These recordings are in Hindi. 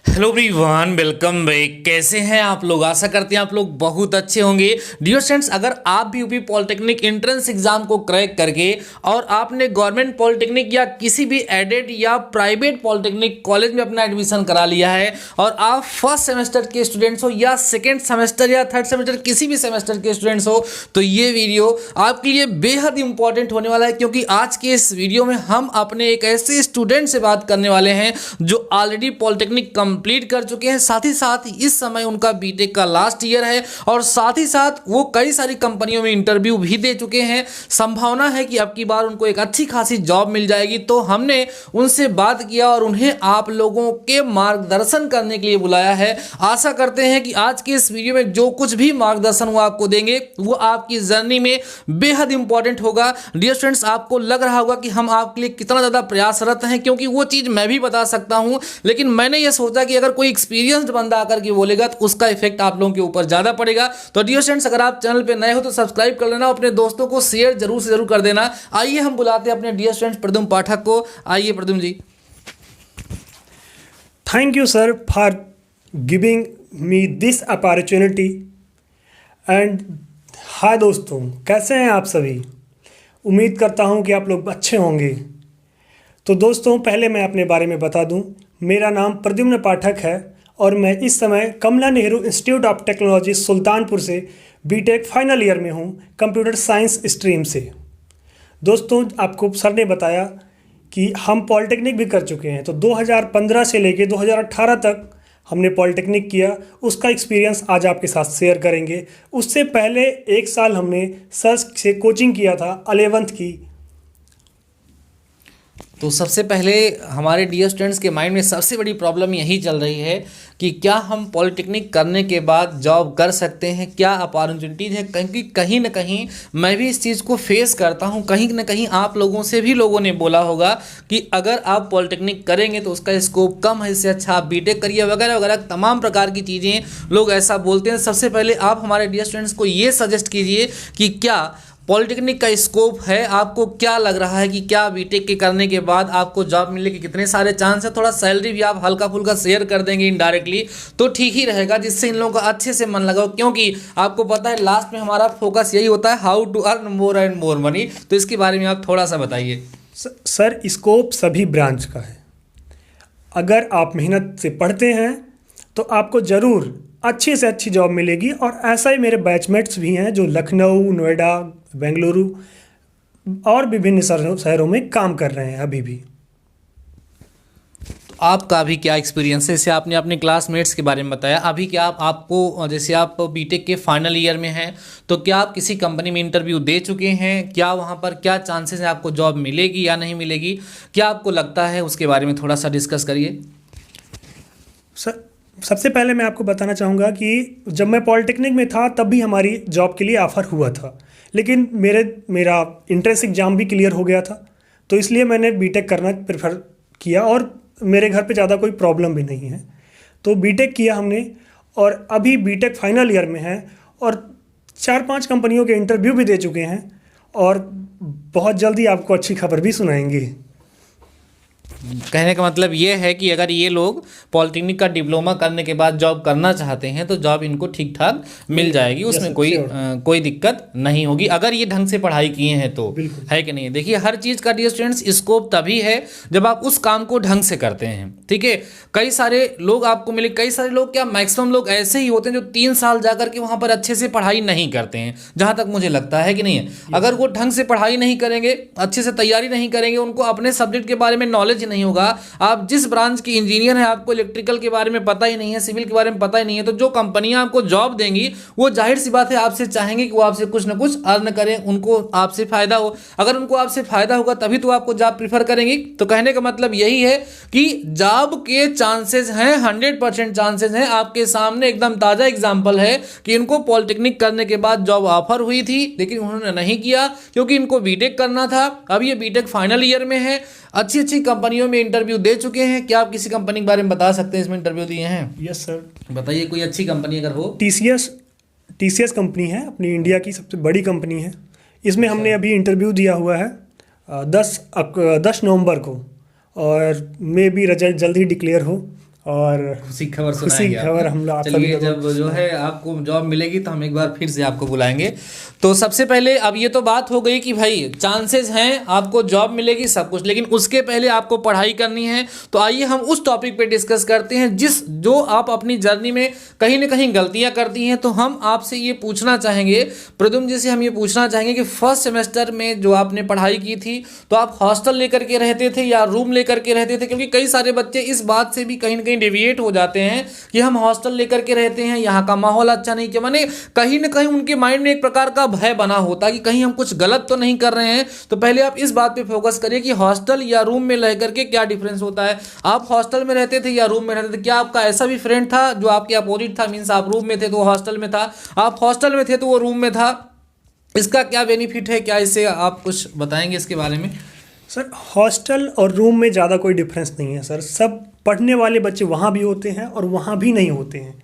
Hello everyone, welcome back. कैसे हैं आप लोग? आशा करते हैं आप लोग बहुत अच्छे होंगे। डियर स्टूडेंट्स, अगर आप भी यूपी पॉलिटेक्निक एंट्रेंस एग्जाम को क्रैक करके और आपने गवर्नमेंट पॉलिटेक्निक या किसी भी एडेड या प्राइवेट पॉलिटेक्निक कॉलेज में अपना एडमिशन करा लिया है और आप फर्स्ट सेमेस्टर के स्टूडेंट्स हो या सेकेंड सेमेस्टर या थर्ड सेमेस्टर किसी भी सेमेस्टर के स्टूडेंट्स हो, तो ये वीडियो आपके लिए बेहद इंपॉर्टेंट होने वाला है, क्योंकि आज के इस वीडियो में हम अपने एक ऐसे स्टूडेंट से बात करने वाले हैं जो ऑलरेडी पॉलिटेक्निक कंप्लीट कर चुके हैं। साथ ही साथ इस समय उनका बीटेक का लास्ट ईयर है और साथ ही साथ वो कई सारी कंपनियों में इंटरव्यू भी दे चुके हैं। संभावना है कि अब की बार उनको एक अच्छी खासी जॉब मिल जाएगी। तो हमने उनसे बात किया और उन्हें आप लोगों के मार्गदर्शन करने के लिए बुलाया है। आशा करते हैं कि आज के इस वीडियो में जो कुछ भी मार्गदर्शन वो आपको देंगे वो आपकी जर्नी में बेहद इंपॉर्टेंट होगा। डियर स्टूडेंट्स, आपको लग रहा होगा कि हम आपके लिए कितना ज़्यादा प्रयासरत हैं, क्योंकि वो चीज़ मैं भी बता सकता हूं, लेकिन मैंने ये सोचा कि अगर कोई एक्सपीरियंस्ड बंदा आकर के बोलेगा तो उसका इफेक्ट आप लोगों के ऊपर ज़्यादा पड़ेगा। तो डियर स्टूडेंट्स, अगर आप चैनल पे नए हो तो सब्सक्राइब कर लेना, अपने दोस्तों को शेयर जरूर से जरूर कर देना। आइए हम बुलाते हैं अपने डियर स्टूडेंट्स प्रद्युम्न पाठक को। आइए प्रद्युम्न जी। Thank you, sir, for giving me this opportunity. And hi दोस्तों, कैसे हैं आप सभी? उम्मीद करता हूं कि आप लोग अच्छे होंगे। तो दोस्तों, पहले मैं अपने बारे में बता दूं। मेरा नाम प्रद्युम्न पाठक है और मैं इस समय Kamla Nehru Institute of Technology Sultanpur से बीटेक फाइनल ईयर में हूं, कंप्यूटर साइंस स्ट्रीम से। दोस्तों, आपको सर ने बताया कि हम पॉलिटेक्निक भी कर चुके हैं। तो 2015 से लेके 2018 तक हमने पॉलिटेक्निक किया। उसका एक्सपीरियंस आज आपके साथ शेयर करेंगे। उससे पहले एक साल हमने सर से कोचिंग किया था 11th की। तो सबसे पहले हमारे डियर स्टूडेंट्स के माइंड में सबसे बड़ी प्रॉब्लम यही चल रही है कि क्या हम पॉलिटेक्निक करने के बाद जॉब कर सकते हैं, क्या अपॉर्चुनिटीज़ है। क्योंकि कहीं ना कहीं मैं भी इस चीज़ को फेस करता हूं, कहीं ना कहीं आप लोगों से भी लोगों ने बोला होगा कि अगर आप पॉलिटेक्निक करेंगे तो उसका स्कोप कम है, इससे अच्छा आप बीटेक करिए वगैरह वगैरह तमाम प्रकार की चीज़ें लोग ऐसा बोलते हैं। सबसे पहले आप हमारे डियर स्टूडेंट्स को ये सजेस्ट कीजिए कि क्या पॉलिटेक्निक का स्कोप है, आपको क्या लग रहा है कि क्या बीटेक के करने के बाद आपको जॉब मिलने के कितने सारे चांस है। थोड़ा सैलरी भी आप हल्का फुल्का शेयर कर देंगे इनडायरेक्टली तो ठीक ही रहेगा, जिससे इन लोगों का अच्छे से मन लगाओ। क्योंकि आपको पता है लास्ट में हमारा फोकस यही होता है, how to earn more and more money. तो इसके बारे में आप थोड़ा सा बताइए। सर, स्कोप सभी ब्रांच का है। अगर आप मेहनत से पढ़ते हैं तो आपको ज़रूर अच्छी से अच्छी जॉब मिलेगी। और ऐसा ही मेरे बैचमेट्स भी हैं जो लखनऊ, नोएडा, बेंगलुरु और विभिन्न शहरों में काम कर रहे हैं अभी भी। तो आपका अभी क्या एक्सपीरियंस है? जैसे आपने अपने क्लासमेट्स के बारे में बताया, अभी क्या आपको जैसे आप बीटेक के फाइनल ईयर में हैं तो क्या आप किसी कंपनी में इंटरव्यू दे चुके हैं? क्या वहाँ पर क्या चांसेस हैं आपको जॉब मिलेगी या नहीं मिलेगी? क्या आपको लगता है उसके बारे में थोड़ा सा डिस्कस करिए। सर, सबसे पहले मैं आपको बताना चाहूँगा कि जब मैं पॉलिटेक्निक में था तब भी हमारी जॉब के लिए ऑफ़र हुआ था, लेकिन मेरा इंट्रेंस एग्ज़ाम भी क्लियर हो गया था। तो इसलिए मैंने बीटेक करना प्रेफर किया और मेरे घर पे ज़्यादा कोई प्रॉब्लम भी नहीं है। तो बीटेक किया हमने और अभी बीटेक फाइनल ईयर में है और 4-5 कंपनियों के इंटरव्यू भी दे चुके हैं और बहुत जल्दी आपको अच्छी खबर भी सुनाएंगे। कहने का मतलब ये है कि अगर ये लोग पॉलिटेक्निक का डिप्लोमा करने के बाद जॉब करना चाहते हैं तो जॉब इनको ठीक ठाक मिल जाएगी, उसमें कोई दिक्कत नहीं होगी अगर ये ढंग से पढ़ाई किए हैं तो, है कि नहीं। देखिए, हर चीज़ का डियर स्टूडेंट्स स्कोप तभी है जब आप उस काम को ढंग से करते हैं, ठीक है। कई सारे लोग आपको मिले, कई सारे लोग क्या मैक्सिमम लोग ऐसे ही होते हैं जो 3 साल जाकर के वहाँ पर अच्छे से पढ़ाई नहीं करते हैं, जहाँ तक मुझे लगता है कि नहीं है। अगर वो ढंग से पढ़ाई नहीं करेंगे, अच्छे से तैयारी नहीं करेंगे, उनको अपने सब्जेक्ट के बारे में नॉलेज नहीं होगा। आप जिस ब्रांच की इंजीनियर हैं, आपको इलेक्ट्रिकल के बारे में पता ही नहीं है, सिविल के बारे में पता ही नहीं है, तो जो कंपनियां आपको जॉब देंगी वो जाहिर सी बात है आपसे चाहेंगे कि वो आपसे कुछ ना कुछ अर्न करें, उनको आपसे फायदा हो। अगर उनको आपसे फायदा होगा तभी तो आपको जॉब प्रीफर करेंगी। तो कहने का मतलब यही है कि जॉब के चांसेस हैं, 100% चांसेस हैं। आपके सामने एकदम ताजा एग्जाम्पल है कि इनको पॉलिटेक्निक करने के बाद जॉब ऑफर हुई थी, लेकिन उन्होंने नहीं किया क्योंकि इनको बीटेक करना था। अब ये बीटेक फाइनल ईयर में है, अच्छी अच्छी कंपनियों में इंटरव्यू दे चुके हैं। क्या आप किसी कंपनी के बारे में बता सकते हैं इसमें इंटरव्यू दिए हैं? यस सर, बताइए। कोई अच्छी कंपनी अगर हो। टीसीएस कंपनी है, अपनी इंडिया की सबसे बड़ी कंपनी है। इसमें हमने अभी इंटरव्यू दिया हुआ है 10 नवंबर को और मे भी रिजल्ट जल्द ही डिक्लेयर हो और खुशी खबर खुशी सुनाएंगे आप। खबर हम लोग आप सभी चलिए, लोगों जब जो है आपको जॉब मिलेगी तो हम एक बार फिर से आपको बुलाएंगे। तो सबसे पहले अब ये तो बात हो गई कि भाई चांसेस हैं आपको जॉब मिलेगी सब कुछ, लेकिन उसके पहले आपको पढ़ाई करनी है। तो आइए हम उस टॉपिक पे डिस्कस करते हैं जो आप अपनी जर्नी में कहीं ना कहीं गलतियां करती हैं। तो हम आपसे ये पूछना चाहेंगे, प्रद्युम्न जी से हम ये पूछना चाहेंगे कि फर्स्ट सेमेस्टर में जो आपने पढ़ाई की थी तो आप हॉस्टल लेकर के रहते थे या रूम लेकर के रहते थे? क्योंकि कई सारे बच्चे इस बात से भी कहीं ना कहीं डेविएट हो जाते हैं कि हम हॉस्टल लेकर के रहते हैं, यहाँ का माहौल अच्छा नहीं, कि माने कहीं ना कहीं उनके माइंड में एक प्रकार का भय बना होता है कि कहीं हम कुछ गलत तो नहीं कर रहे हैं। तो पहले आप इस बात पे फोकस करिए कि हॉस्टल या रूम में रह करके क्या डिफरेंस होता है। आप हॉस्टल में रहते थे या रूम में रहते थे? क्या आपका ऐसा भी फ्रेंड था जो आपके अपोजिट था, मीन्स आप रूम में थे तो वो हॉस्टल में था, आप हॉस्टल में थे तो वो रूम में था? इसका क्या बेनिफिट है, क्या इससे आप कुछ बताएंगे इसके बारे में? सर, हॉस्टल और रूम में ज़्यादा कोई डिफरेंस नहीं है सर। सब पढ़ने वाले बच्चे वहाँ भी होते हैं और वहाँ भी नहीं होते हैं।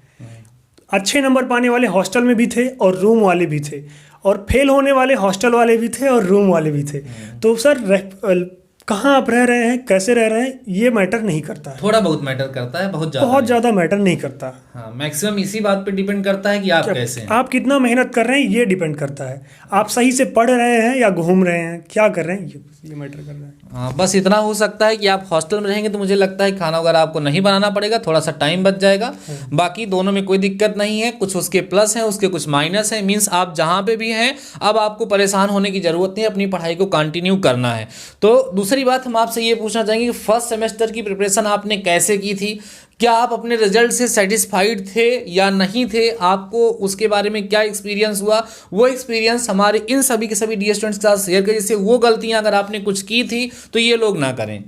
अच्छे नंबर पाने वाले हॉस्टल में भी थे और रूम वाले भी थे, और फेल होने वाले हॉस्टल वाले भी थे और रूम वाले भी थे। तो सर कहाँ आप रह रहे हैं, कैसे रह रहे हैं, ये मैटर नहीं करता है। थोड़ा बहुत मैटर करता है, बहुत ज़्यादा मैटर नहीं करता। हाँ, मैक्सिमम इसी बात पे डिपेंड करता है कि आप कैसे हैं, आप कितना मेहनत कर रहे हैं, ये डिपेंड करता है। आप सही से पढ़ रहे हैं या घूम रहे हैं, क्या कर रहे हैं, ये मैटर कर रहा है। हाँ, बस इतना हो सकता है कि आप हॉस्टल में रहेंगे तो मुझे लगता है खाना वगैरह आपको नहीं बनाना पड़ेगा, थोड़ा सा टाइम बच जाएगा। बाकी दोनों में कोई दिक्कत नहीं है, कुछ उसके प्लस हैं, उसके कुछ माइनस हैं। मीन्स आप जहाँ पे भी हैं अब आपको परेशान होने की ज़रूरत नहीं, अपनी पढ़ाई को कंटिन्यू करना है। तो दूसरी बात हम आपसे ये पूछना चाहेंगे कि फर्स्ट सेमेस्टर की प्रिपरेशन आपने कैसे की थी? क्या आप अपने रिजल्ट से सेटिस्फाइड थे या नहीं थे? आपको उसके बारे में क्या एक्सपीरियंस हुआ? वो एक्सपीरियंस हमारे इन सभी के सभी डी स्टूडेंट्स के साथ शेयर करिए, जिससे वो गलतियां अगर आपने कुछ की थी तो ये लोग ना करें।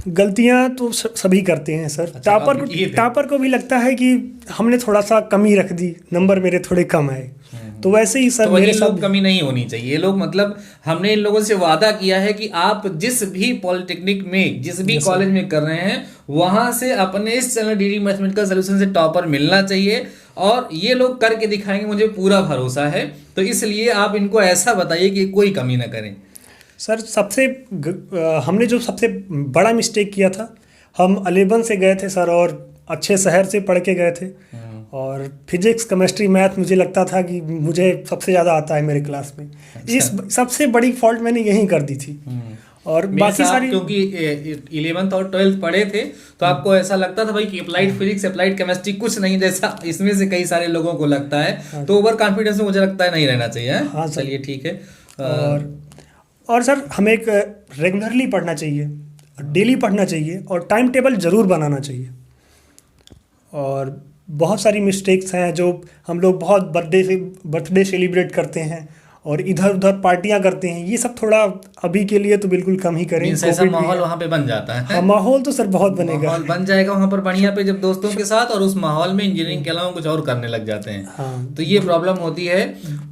गलतियां तो सभी करते हैं सर। अच्छा, टॉपर को भी लगता है कि हमने थोड़ा सा कमी रख दी, नंबर मेरे थोड़े कम आए। तो वैसे ही सर तो मेरे ये लोग कमी नहीं होनी चाहिए। ये लोग मतलब हमने इन लोगों से वादा किया है कि आप जिस भी पॉलिटेक्निक में, जिस भी कॉलेज में कर रहे हैं, वहां से अपने इस चैनल डीडी मैथमेटिकल सॉल्यूशन से टॉपर मिलना चाहिए, और ये लोग करके दिखाएंगे, मुझे पूरा भरोसा है। तो इसलिए आप इनको ऐसा बताइए कि कोई कमी ना करें। सर हमने जो सबसे बड़ा मिस्टेक किया था, हम 11 से गए थे सर, और अच्छे शहर से पढ़ के गए थे, और फिजिक्स केमिस्ट्री मैथ मुझे लगता था कि मुझे सबसे ज़्यादा आता है मेरे क्लास में। अच्छा। इस सबसे बड़ी फॉल्ट मैंने यहीं कर दी थी। और बाकी सारी, क्योंकि 11th और 12th पढ़े थे तो आपको ऐसा लगता था भाई कि अप्लाइड फिजिक्स अप्लाइड केमिस्ट्री कुछ नहीं, जैसा इसमें से कई सारे लोगों को लगता है। तो ओवर कॉन्फिडेंस में मुझे लगता है नहीं रहना चाहिए। हाँ, चलिए ठीक है। और सर हमें रेगुलरली पढ़ना चाहिए, डेली पढ़ना चाहिए, और टाइम टेबल ज़रूर बनाना चाहिए। और बहुत सारी मिस्टेक्स हैं जो हम लोग बहुत बर्थडे सेलिब्रेट करते हैं और इधर उधर पार्टियां करते हैं, ये सब थोड़ा अभी के लिए तो बिल्कुल कम ही करें। ऐसा माहौल वहाँ पे बन जाता है। हाँ, माहौल तो सर बहुत बनेगा, माहौल बन जाएगा वहाँ पर बढ़िया पे, जब दोस्तों के साथ, और उस माहौल में इंजीनियरिंग के अलावा कुछ और करने लग जाते हैं। हाँ। तो ये प्रॉब्लम होती है।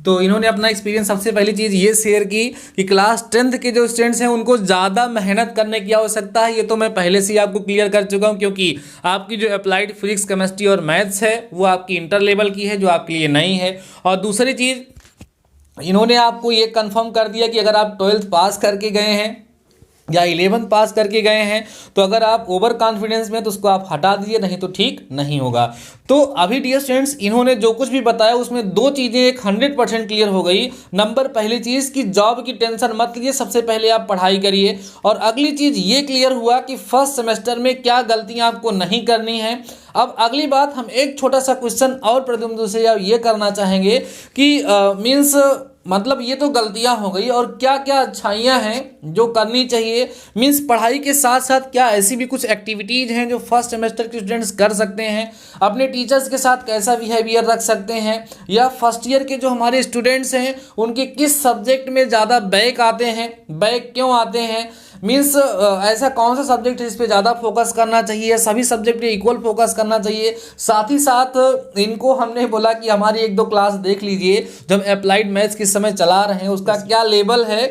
तो इन्होंने अपना एक्सपीरियंस सबसे पहली चीज़ ये शेयर की कि क्लास 10th के जो स्टूडेंट्स हैं उनको ज़्यादा मेहनत करने की आवश्यकता है। ये तो मैं पहले से ही आपको क्लियर कर चुका हूँ, क्योंकि आपकी जो अप्लाइड फिजिक्स केमिस्ट्री और मैथ्स है वो आपकी इंटर लेवल की है, जो आपके लिए नई है। और दूसरी चीज़ इन्होंने आपको ये कंफर्म कर दिया कि अगर आप 12th पास करके गए हैं या 11th पास करके गए हैं तो अगर आप ओवर कॉन्फिडेंस में तो उसको आप हटा दीजिए, नहीं तो ठीक नहीं होगा। तो अभी डियर स्टूडेंट्स इन्होंने जो कुछ भी बताया उसमें दो चीज़ें एक 100% क्लियर हो गई। नंबर पहली चीज़ कि जॉब की टेंशन मत लीजिए, सबसे पहले आप पढ़ाई करिए। और अगली चीज़ ये क्लियर हुआ कि फर्स्ट सेमेस्टर में क्या गलतियां आपको नहीं करनी है। अब अगली बात हम एक छोटा सा क्वेश्चन और प्रद्युम्न से ये करना चाहेंगे कि मीन्स मतलब ये तो गलतियां हो गई, और क्या क्या अच्छाइयां हैं जो करनी चाहिए। मीन्स पढ़ाई के साथ साथ क्या ऐसी भी कुछ एक्टिविटीज़ हैं जो फर्स्ट सेमेस्टर के स्टूडेंट्स कर सकते हैं, अपने टीचर्स के साथ कैसा बिहेवियर रख सकते हैं, या फर्स्ट ईयर के जो हमारे स्टूडेंट्स हैं उनके किस सब्जेक्ट में ज़्यादा बैक आते हैं, बैक क्यों आते हैं। मीन्स ऐसा कौन सा सब्जेक्ट है इस पर ज़्यादा फोकस करना चाहिए, सभी सब्जेक्ट पे इक्वल फोकस करना चाहिए। साथ ही साथ इनको हमने बोला कि हमारी एक दो क्लास देख लीजिए जो हम अप्लाइड मैथ्स किस समय चला रहे हैं, उसका क्या लेवल है,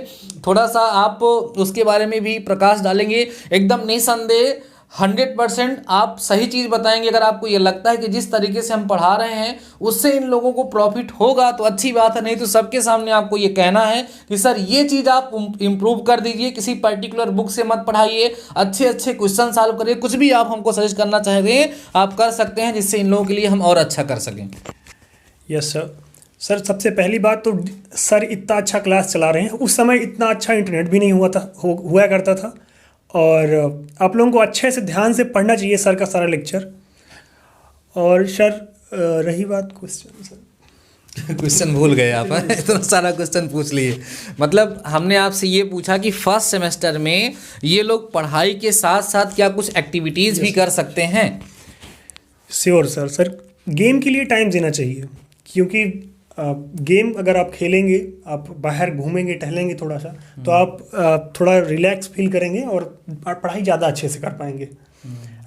थोड़ा सा आप उसके बारे में भी प्रकाश डालेंगे। एकदम निसंदेह 100% आप सही चीज़ बताएंगे। अगर आपको ये लगता है कि जिस तरीके से हम पढ़ा रहे हैं उससे इन लोगों को प्रॉफिट होगा तो अच्छी बात है, नहीं तो सबके सामने आपको ये कहना है कि सर ये चीज़ आप इम्प्रूव कर दीजिए, किसी पर्टिकुलर बुक से मत पढ़ाइए, अच्छे अच्छे क्वेश्चन सॉल्व करिए, कुछ भी आप हमको सजेस्ट करना चाहते हैं आप कर सकते हैं, जिससे इन लोगों के लिए हम और अच्छा कर सकें। Yes sir. सर सबसे पहली बात तो सर इतना अच्छा क्लास चला रहे हैं, उस समय इतना अच्छा इंटरनेट भी नहीं हुआ करता था, और आप लोगों को अच्छे से ध्यान से पढ़ना चाहिए सर का सारा लेक्चर। और सर रही बात क्वेश्चन, सर क्वेश्चन भूल गए आप, इतना सारा क्वेश्चन पूछ लिए। मतलब हमने आपसे ये पूछा कि फर्स्ट सेमेस्टर में ये लोग पढ़ाई के साथ साथ क्या कुछ एक्टिविटीज़ भी कर सकते हैं। Sure sir. सर गेम के लिए टाइम देना चाहिए, क्योंकि गेम अगर आप खेलेंगे, आप बाहर घूमेंगे टहलेंगे थोड़ा सा, तो आप थोड़ा रिलैक्स फील करेंगे और पढ़ाई ज़्यादा अच्छे से कर पाएंगे।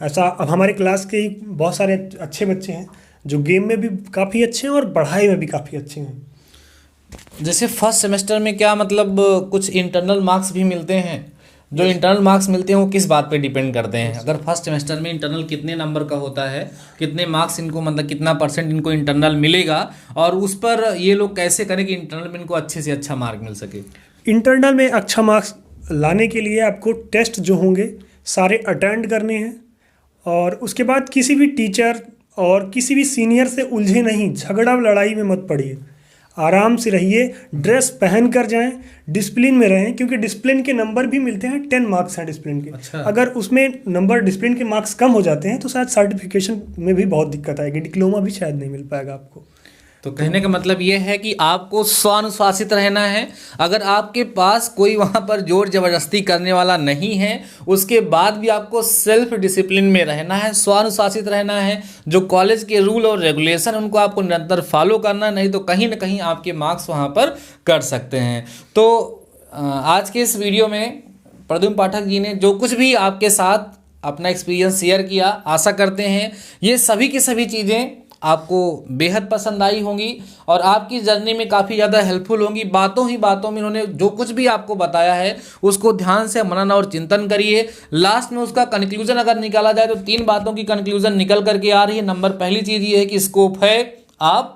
ऐसा अब हमारे क्लास के ही बहुत सारे अच्छे बच्चे हैं जो गेम में भी काफ़ी अच्छे हैं और पढ़ाई में भी काफ़ी अच्छे हैं। जैसे फर्स्ट सेमेस्टर में क्या मतलब कुछ इंटरनल मार्क्स भी मिलते हैं? जो इंटरनल मार्क्स मिलते हैं वो किस बात पे डिपेंड करते हैं? अगर फर्स्ट सेमेस्टर में इंटरनल कितने नंबर का होता है, कितने मार्क्स इनको, मतलब कितना परसेंट इनको इंटरनल मिलेगा, और उस पर ये लोग कैसे करें कि इंटरनल में इनको अच्छे से अच्छा मार्क मिल सके? इंटरनल में अच्छा मार्क्स लाने के लिए आपको टेस्ट जो होंगे सारे अटेंड करने हैं, और उसके बाद किसी भी टीचर और किसी भी सीनियर से उलझे नहीं, झगड़ा लड़ाई में मत पड़िए, आराम से रहिए, ड्रेस पहन कर जाएं, डिसिप्लिन में रहें, क्योंकि डिसिप्लिन के नंबर भी मिलते हैं, 10 मार्क्स हैं डिसिप्लिन के। अच्छा। अगर उसमें नंबर डिसिप्लिन के मार्क्स कम हो जाते हैं तो शायद सर्टिफिकेशन में भी बहुत दिक्कत आएगी, डिप्लोमा भी शायद नहीं मिल पाएगा आपको। तो कहने का मतलब ये है कि आपको स्वानुशासित रहना है। अगर आपके पास कोई वहाँ पर जोर जबरदस्ती करने वाला नहीं है, उसके बाद भी आपको सेल्फ डिसिप्लिन में रहना है, स्वानुशासित रहना है। जो कॉलेज के रूल और रेगुलेशन उनको आपको निरंतर फॉलो करना है, नहीं तो कहीं ना कहीं आपके मार्क्स वहाँ पर कट सकते हैं। तो आज के इस वीडियो में प्रद्युम्न पाठक जी ने जो कुछ भी आपके साथ अपना एक्सपीरियंस शेयर किया, आशा करते हैं ये सभी की सभी चीज़ें आपको बेहद पसंद आई होंगी और आपकी जर्नी में काफ़ी ज़्यादा हेल्पफुल होंगी। बातों ही बातों में इन्होंने जो कुछ भी आपको बताया है उसको ध्यान से मनन और चिंतन करिए। लास्ट में उसका कंक्लूजन अगर निकाला जाए तो 3 बातों की कंक्लूजन निकल करके आ रही है। नंबर पहली चीज़ ये है कि स्कोप है, आप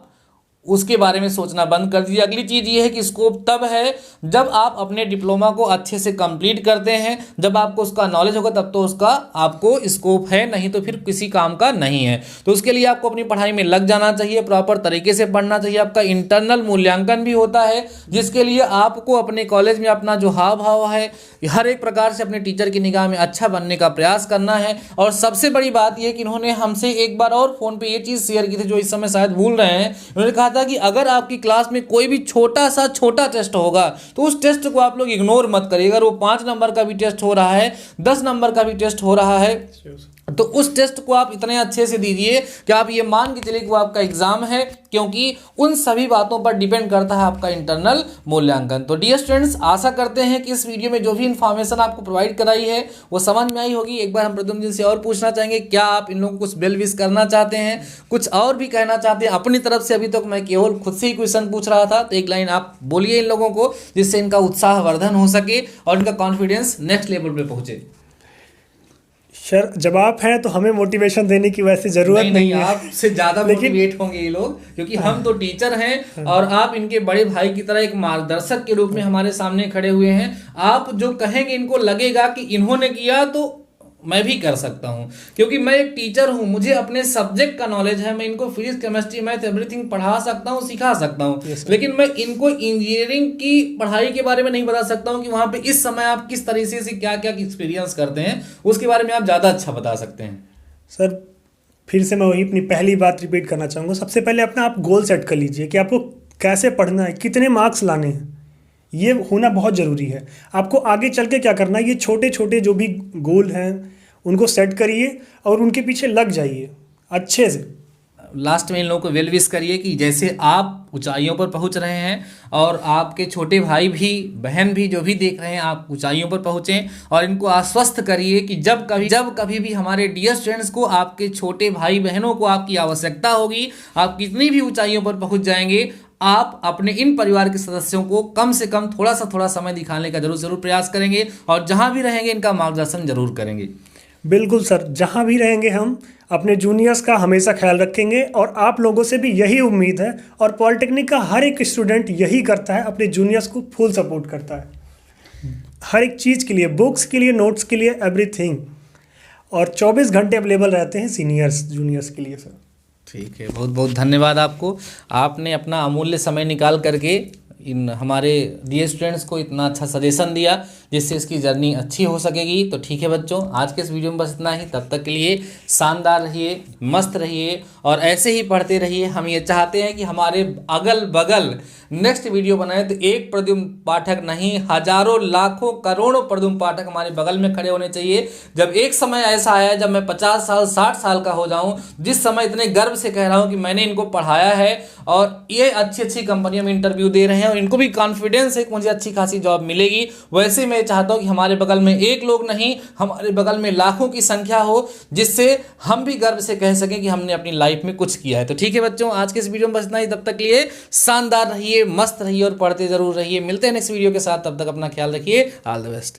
उसके बारे में सोचना बंद कर दीजिए। अगली चीज़ ये है कि स्कोप तब है जब आप अपने डिप्लोमा को अच्छे से कंप्लीट करते हैं, जब आपको उसका नॉलेज होगा तब तो उसका आपको स्कोप है, नहीं तो फिर किसी काम का नहीं है। तो उसके लिए आपको अपनी पढ़ाई में लग जाना चाहिए, प्रॉपर तरीके से पढ़ना चाहिए। आपका इंटरनल मूल्यांकन भी होता है जिसके लिए आपको अपने कॉलेज में अपना जो हाव भाव है हर एक प्रकार से अपने टीचर की निगाह में अच्छा बनने का प्रयास करना है। और सबसे बड़ी बात यह कि इन्होंने हमसे एक बार और फ़ोन पे ये चीज़ शेयर की थी जो इस समय शायद भूल रहे हैं। उन्होंने कहा था कि अगर आपकी क्लास में कोई भी छोटा टेस्ट होगा तो उस टेस्ट को आप लोग इग्नोर मत करिए। अगर वो 5 नंबर का भी टेस्ट हो रहा है, 10 नंबर का भी टेस्ट हो रहा है, तो उस टेस्ट को आप इतने अच्छे से दीजिए कि आप ये मान के चलिए कि वो आपका एग्जाम है, क्योंकि उन सभी बातों पर डिपेंड करता है आपका इंटरनल मूल्यांकन। तो डियर स्टूडेंट्स, आशा करते हैं कि इस वीडियो में जो भी इन्फॉर्मेशन आपको प्रोवाइड कराई है वो समझ में आई होगी। एक बार हम प्रद्युम्न जी से और पूछना चाहेंगे, क्या आप इन लोगों को कुछ बेल विश करना चाहते हैं, कुछ और भी कहना चाहते हैं अपनी तरफ से? अभी तक मैं केवल खुद से ही क्वेश्चन पूछ रहा था, तो एक लाइन आप बोलिए इन लोगों को जिससे इनका उत्साहवर्धन हो सके और इनका कॉन्फिडेंस नेक्स्ट लेवल पे पहुंचे। सर जब आप हैं तो हमें मोटिवेशन देने की वैसे ज़रूरत नहीं है, आपसे ज़्यादा मोटिवेट होंगे ये लोग, क्योंकि हम तो टीचर हैं और आप इनके बड़े भाई की तरह एक मार्गदर्शक के रूप में हमारे सामने खड़े हुए हैं। आप जो कहेंगे इनको लगेगा कि इन्होंने किया तो मैं भी कर सकता हूं, क्योंकि मैं एक टीचर हूं, मुझे अपने सब्जेक्ट का नॉलेज है, मैं इनको फिजिक्स केमिस्ट्री मैथ एवरीथिंग पढ़ा सकता हूं, सिखा सकता हूं। लेकिन मैं इनको इंजीनियरिंग की पढ़ाई के बारे में नहीं बता सकता हूं कि वहां पे इस समय आप किस तरीके से क्या क्या एक्सपीरियंस करते हैं, उसके बारे में आप ज़्यादा अच्छा बता सकते हैं। सर फिर से मैं वही अपनी पहली बात रिपीट करना चाहूँगा। सबसे पहले अपना आप गोल सेट कर लीजिए कि आपको कैसे पढ़ना है, कितने मार्क्स लाने हैं, ये होना बहुत ज़रूरी है। आपको आगे चल के क्या करना है, ये छोटे छोटे जो भी गोल हैं उनको सेट करिए और उनके पीछे लग जाइए अच्छे से। लास्ट में इन लोगों को वेल विश करिए कि जैसे आप ऊंचाइयों पर पहुंच रहे हैं और आपके छोटे भाई भी बहन भी जो भी देख रहे हैं आप ऊंचाइयों पर पहुंचें, और इनको आश्वस्त करिए कि जब कभी भी हमारे डियर स्टूडेंट्स को, आपके छोटे भाई बहनों को आपकी आवश्यकता होगी, आप कितनी भी ऊंचाइयों पर पहुंच जाएंगे, आप अपने इन परिवार के सदस्यों को कम से कम थोड़ा समय दिखाने का जरूर प्रयास करेंगे और जहां भी रहेंगे इनका मार्गदर्शन जरूर करेंगे। बिल्कुल सर, जहाँ भी रहेंगे हम अपने जूनियर्स का हमेशा ख्याल रखेंगे और आप लोगों से भी यही उम्मीद है। और पॉलिटेक्निक का हर एक स्टूडेंट यही करता है, अपने जूनियर्स को फुल सपोर्ट करता है हर एक चीज़ के लिए, बुक्स के लिए, नोट्स के लिए, एवरीथिंग। और 24 घंटे अवेलेबल रहते हैं सीनियर्स जूनियर्स के लिए सर। ठीक है, बहुत बहुत धन्यवाद आपको। आपने अपना अमूल्य समय निकाल करके इन हमारे डियर स्टूडेंट्स को इतना अच्छा सजेशन दिया जिससे इसकी जर्नी अच्छी हो सकेगी। तो ठीक है बच्चों, आज के इस वीडियो में बस इतना ही। तब तक के लिए शानदार रहिए, मस्त रहिए और ऐसे ही पढ़ते रहिए। हम ये चाहते हैं कि हमारे अगल बगल नेक्स्ट वीडियो बनाए तो एक प्रद्युम्न पाठक नहीं, हजारों लाखों करोड़ों प्रद्युम्न पाठक हमारे बगल में खड़े होने चाहिए। जब एक समय ऐसा आया जब मैं 50 साल 60 साल का हो जाऊं, जिस समय इतने गर्व से कह रहा हूं कि मैंने इनको पढ़ाया है और ये अच्छी अच्छी कंपनियों में इंटरव्यू दे रहे हैं और इनको भी कॉन्फिडेंस है कि मुझे अच्छी खासी जॉब मिलेगी, वैसे मैं चाहता हूं कि हमारे बगल में एक लोग नहीं, हमारे बगल में लाखों की संख्या हो, जिससे हम भी गर्व से कह सकें कि हमने अपनी लाइफ में कुछ किया है। तो ठीक है बच्चों, आज के इस वीडियो में बस इतना ही। तब तक के लिए शानदार रहिए, मस्त रहिए और पढ़ते जरूर रहिए। मिलते हैं नेक्स्ट वीडियो के साथ, तब तक अपना ख्याल रखिए। All the best.